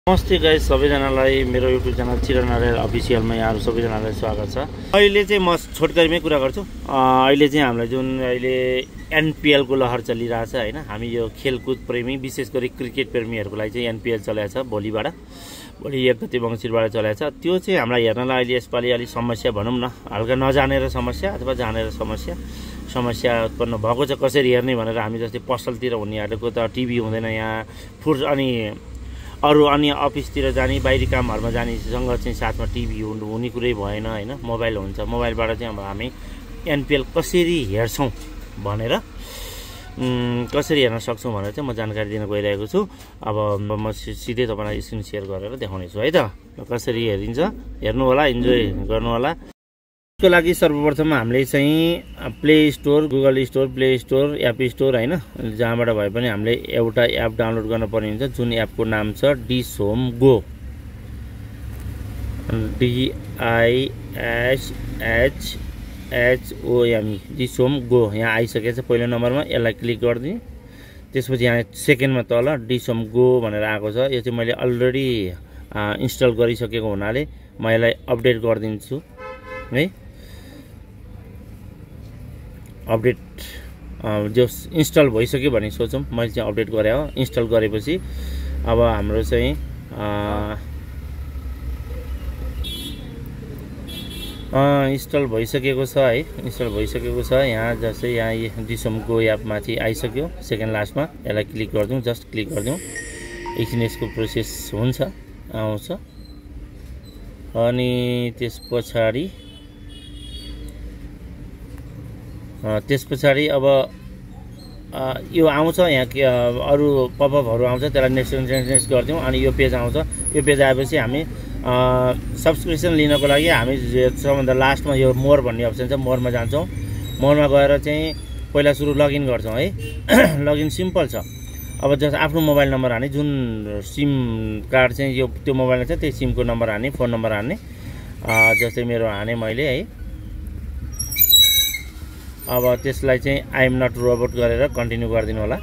नमस्ते गाइस, सबैजनालाई मेरो युट्युब च्यानल चिरन आर्याल अफिसियलमा यहाँहरू सबैजनालाई स्वागत छ। अहिले चाहिँ म छोटकरीमै कुरा गर्छु। अहिले चाहिँ हामीलाई जुन अहिले एनपिएल को लहर चलिरहेछ हैन, हामी यो खेलकुद प्रेमी विशेष गरी क्रिकेट प्रेमीहरूको लागि चाहिँ एनपिएल चलेको छ। भोलि 1 गते मङ्सिरबाट चलेको छ। त्यो चाहिँ हामीलाई हेर्नलाई अहिले यसपालि अलि समस्या भनौँ न, हल्का नजानेर समस्या अथवा जानेर समस्या उत्पन्न भएको छ। कसरी हेर्ने भनेर हामी जस्तै पसलतिर हुनेहरूको त टिभी हुँदैन यहाँ, अनि अरू अन्य अफिसतिर जाने बाहिरी कामहरुमा जानेसँग चाहिँ साथमा टिभी हुने कुरै भएन हैन, मोबाइल हुन्छ। मोबाइलबाट चाहिँ अब हामी एनपिएल कसरी हेर्छौं भनेर कसरी हेर्न सक्छौं भनेर चाहिँ म जानकारी दिन गइरहेको छु। अब म सिधै तपाईलाई स्क्रिन शेयर गरेर देखाउने छु है त, कसरी हेरिन्छ। हेर्नु होला, इन्जोय गर्नु होला। यसको लागि सर्वप्रथम हामीले चाहिँ play store, Google store, play store, app store हैन, जहाँबाट भए पनि हामीले एउटा एप डाउनलोड गर्न पर्ने हुन्छ, जुन एपको नाम छ dish home go. DISHHOME dish home go यहाँ आइसकेको छ पहिलो नम्बरमा। यसलाई क्लिक गरिदिए त्यसपछि यहाँ सेकेन्डमा तल डिश होम गो भनेर आएको छ। यो चाहिँ मैले अलरेडी इन्स्टल गरिसकेको हुनाले म यसलाई अपडेट गरिदिन्छु है। अपडेट जो इन्स्टल भइसक्यो भने सोचौँ, मैले चाहिँ अपडेट गरे हो। इन्स्टल गरेपछि अब हाम्रो चाहिँ इन्स्टल भइसकेको छ है, इन्स्टल भइसकेको छ। यहाँ जस्तै यहाँ डिश होम गो एप माथि आइसक्यो सेकेन्ड लास्टमा। यसलाई क्लिक गरिदिउँ, जस्ट क्लिक गरिदिउँ। एकछिन यसको प्रोसेस हुन्छ, आउँछ। अनि त्यस पछाडि अब यो आउँछ। यहाँ अरू पपअपहरू आउँछ, त्यसलाई नेक्स्ट गरिदिउँ। अनि यो पेज आउँछ। यो पेज आएपछि हामी सब्सक्रिप्सन लिनको लागि हामी सबभन्दा लास्टमा यो मोर भन्ने अप्सन छ, मोरमा जान्छौँ। मोरमा गएर चाहिँ पहिला सुरु लगइन गर्छौँ है। लगइन सिम्पल छ। अब जस्तो आफ्नो मोबाइल नम्बर हाने, जुन सिम कार्ड चाहिँ यो त्यो मोबाइलमा छ त्यही सिमको नम्बर हाने, फोन नम्बर हाने। जस्तै मेरो हाने मैले है। अब त्यसलाई चाहिँ आई एम नट रोबोट गरेर कन्टिन्यू गरिदिनु होला।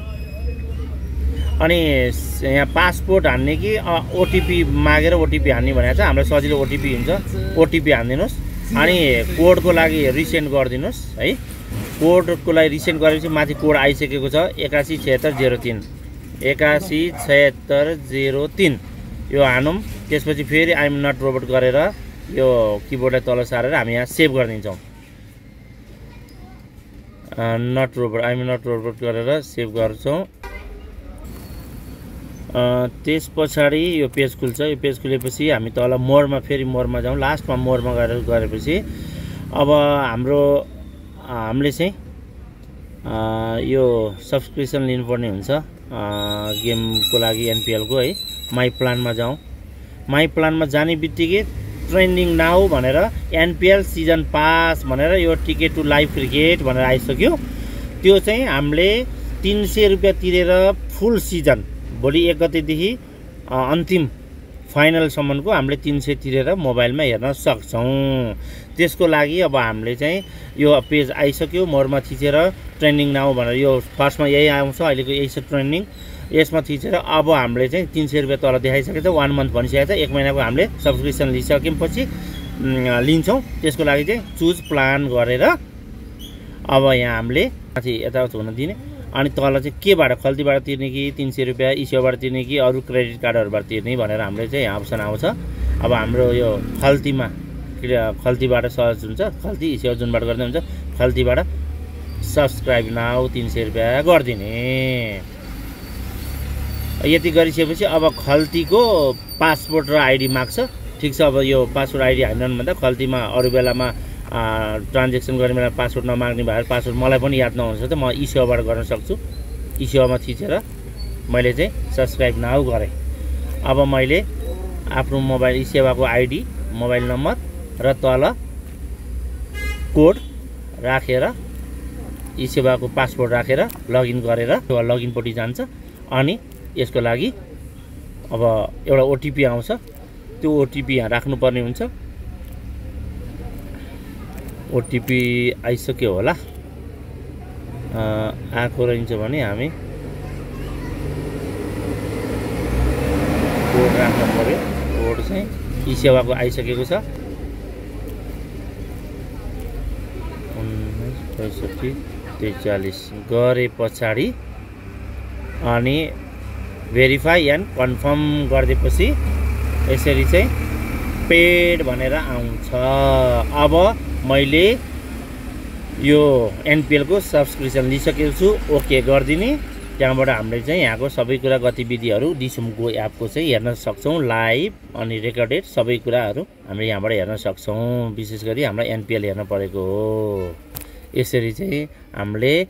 अनि यहाँ पासपोर्ट हान्ने कि ओटिपी मागेर ओटिपी हान्ने भनेको छ। हामीलाई सजिलो ओटिपी हुन्छ, ओटिपी हानिदिनुहोस्। अनि कोडको लागि रिसेन्ड गरिदिनुहोस् है। कोडको लागि रिसेन्ड गरेपछि माथि कोड आइसकेको छ 817603 817603 यो हानौँ। त्यसपछि फेरि आई एम नट रोबोट गरेर यो किबोर्डलाई तल सारेर हामी यहाँ सेभ गरिदिन्छौँ। Not robot, I am not robot गरेर सेभ गर्छौँ। त्यस पछाडि यो पेज खुल्छ। यो पेज खुलेपछि हामी तल मोरमा, फेरि मोरमा जाउँ। लास्टमा मोरमा गरेपछि अब हामीले चाहिँ यो सब्सक्रिप्सन लिनुपर्ने हुन्छ गेमको लागि, एनपिएलको है। माई प्लानमा जाउँ। माई प्लानमा जाने बित्तिकै ट्रेन्डिङ नाउ भनेर एनपिएल सिजन पास भनेर यो टिकट टु लाइभ क्रिकेट भनेर आइसक्यो। त्यो चाहिँ हामीले 300 रुपियाँ तिरेर फुल सिजन भोलि 1 गतेदेखि अन्तिम फाइनलसम्मको हामीले 300 तिरेर मोबाइलमा हेर्न सक्छौँ। त्यसको लागि अब हामीले चाहिँ यो पेज आइसक्यो, मोरमा थिचेर ट्रेन्डिङ नाउ भनेर यो फर्स्टमा यही आउँछ, अहिलेको यही छ ट्रेन्डिङ। यसमा थिचेर अब हामीले चाहिँ 300 रुपियाँ तल देखाइसकेको छ। 1 मन्थ भनिसकेको छ, 1 महिनाको हामीले सब्सक्रिप्सन लिइसकेपछि लिन्छौँ। त्यसको लागि चाहिँ चुज प्लान गरेर अब यहाँ हामीले माथि यताउता हुन दिने। अनि तल चाहिँ केबाट, खल्तीबाट तिर्ने कि 300 रुपियाँ इस्योबाट तिर्ने कि अरू क्रेडिट कार्डहरूबाट तिर्ने भनेर हामीले चाहिँ यहाँ अप्सन आउँछ। अब हाम्रो यो खल्तीबाट सहज हुन्छ, खल्ती इस्यो जुनबाट गर्दै हुन्छ। खल्तीबाट सब्सक्राइब नाउ 300 रुपियाँ गरिदिने। यति गरिसकेपछि अब खल्तीको पासपोर्ट र आइडी माग्छ। ठिक छ, अब यो पासपोर्ट आइडी हान्नु भन्दा खल्तीमा अरू बेलामा ट्रान्जेक्सन गर्ने बेला पासवर्ड नमाग्ने भएर पासवर्ड मलाई पनि याद नहुन्छ त म इसेवाबाट गर्न सक्छु। इसेवामा थिचेर मैले चाहिँ सब्सक्राइब नाउ गरेँ। अब मैले आफ्नो मोबाइल इसेवाको आइडी, मोबाइल नम्बर र तल कोड राखेर इसेवाको पासवर्ड राखेर लगइन गरेर लगइनपट्टि जान्छ। अनि यसको लागि अब एउटा ओटिपी आउँछ, त्यो ओटिपी यहाँ राख्नुपर्ने हुन्छ। ओटिपी आइसक्यो होला, आएको रहन्छ भने हामी कोड राख्नु पर्यो। कोड चाहिँ ई सेवाको आइसकेको छ 196543 गरे पछाडि अनि भेरिफाई एन्ड कन्फर्म गरिदिएपछि यसरी चाहिँ पेड भनेर आउँछ। अब मैले यो एनपिएल को सब्सक्रिप्सन लिइसकेको छु, ओके गरिदिने। त्यहाँबाट हामीले चाहिँ यहाँको सबै कुरा गतिविधिहरू डिसुम गो एपको चाहिँ हेर्न सक्छौँ, लाइभ अनि रेकर्डेड सबै कुराहरू हामीले यहाँबाट हेर्न सक्छौँ। विशेष गरी हाम्रो एनपिएल हेर्न परेको हो। यसरी चाहिँ हामीले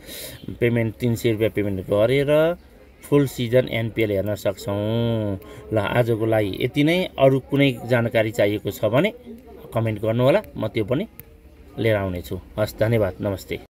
पेमेन्ट 300 रुपियाँ पेमेन्ट गरेर फुल सिजन एनपिएल हेर्न सक्छौँ। ल आजको लागि यति नै। अरू कुनै जानकारी चाहिएको छ भने कमेन्ट गर्नु होला, म त्यो पनि लिएर आउनेछु। हस्, धन्यवाद, नमस्ते।